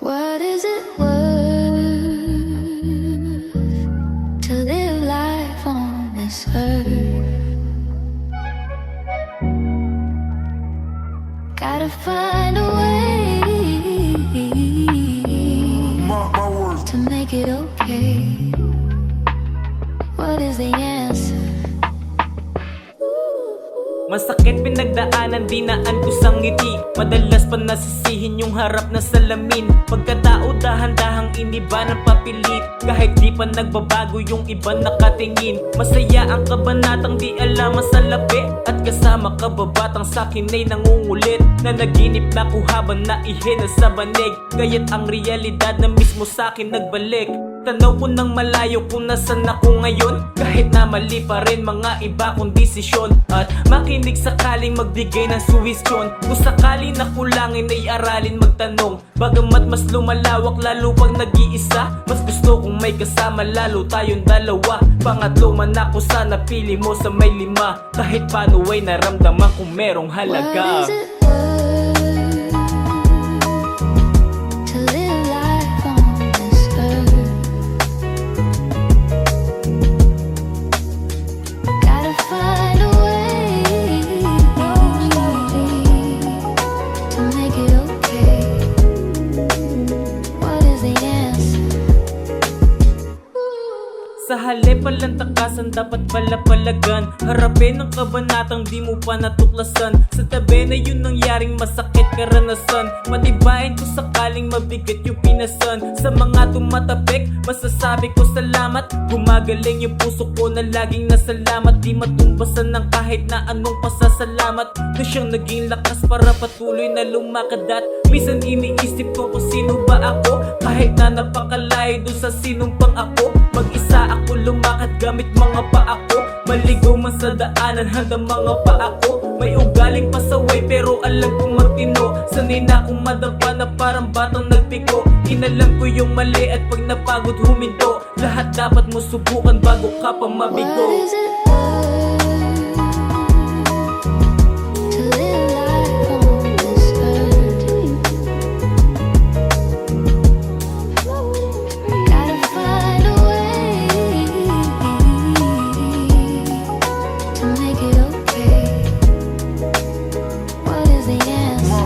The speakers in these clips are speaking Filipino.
What is it worth to live life on this earth? Gotta find a way to make it okay. What is the answer? Masakit pinagdaanan, dinaan ko sa ngiti. Madalas pa nasisihin yung harap na salamin. Pagkatao dahan-dahang iniba ng papilit. Kahit di pa nagbabago yung iba nakatingin. Masaya ang kabanatang di alam sa labi. At kasama kababatang sakin ay nangungulit. Na naginip na ko habang naihina sa banig. Kaya't ang realidad na mismo sakin nagbalik. Tanaw ko ng malayo kung nasan ako ngayon. Kahit na mali pa rin mga iba kong desisyon. At makinig sakaling magbigay ng suwisyon. Kung sakali na kulangin ay aralin magtanong. Bagamat mas lumalawak lalo pag nag-iisa. Mas gusto kong may kasama lalo tayong dalawa. Pangatlo man ako sana pili mo sa may lima. Kahit paano ay naramdaman kung merong halaga. What is it worth to live life on this earth? Gotta find a way to make it okay. What is the answer? Sa halip palang takasan, dapat pala palagan. Harapin ang kabanatang di mo pa natuklasan. Sa tabi na yun nangyaring masakit karanasan. Matibayin ko sakaling mabigat yung pinasan. Sa mga tumatapik, masasabi ko salamat. Gumagaling yung puso ko na laging nasalamat. Di matumbasan ng kahit na anong pasasalamat. Na siyang naging lakas para patuloy na lumakad. At minsan iniisip ko kung sino ba ako. Kahit na napakalayo dun sa sinumpang ako. Mag-isa ako lumakad gamit mga paa ko. Maligaw man sa daanan hanggang mga paa ko. May ugaling pasaway pero alam kong matino. Sanay na akong madapa na parang batang nagpigo. Inalam ko yung mali at pag napagod huminto. Lahat dapat mo subukan bago ka pa mabigo. What is it worth to live life on this earth? Gotta find a way to make it okay. What is the answer?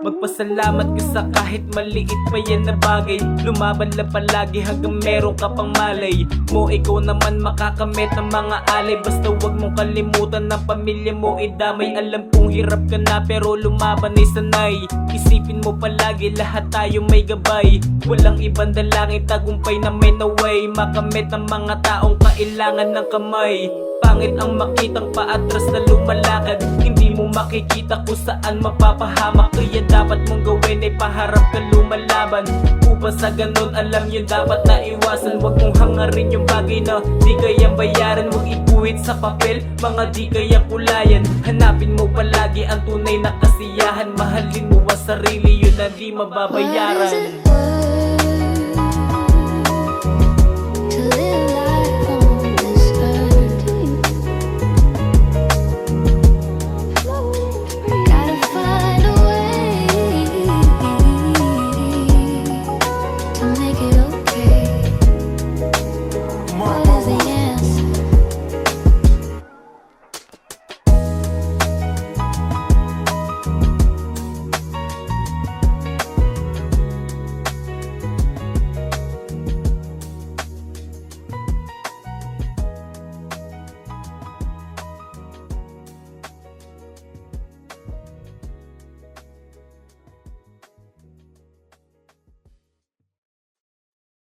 Magpasalamat ka sa kahit maliit pa yan na bagay. Lumaban lang palagi hanggang meron ka pang malay mo. Ikaw naman makakamit ng mga alay. Basta wag mong kalimutan ng pamilya mo idamay. Alam kong hirap ka na pero lumaban ay sanay. Isipin mo palagi lahat tayo may gabay. Walang ibang dalangin tagumpay na may naway. Makamit ng mga taong kailangan ng kamay. Pangit ang makitang paatras na lumalakad. Hindi mo makikita kung saan mapapahamak. Kaya dapat mong gawin ay paharap ka lumalaban. Upang sa ganun alam yun dapat na iwasan. Huwag mong hangarin yung bagay na di kayang bayaran. Huwag ikuhit sa papel mga di kayang kulayan. Hanapin mo palagi ang tunay na kasiyahan. Mahalin mo ang sarili, yun na di What is mababayaran. it worth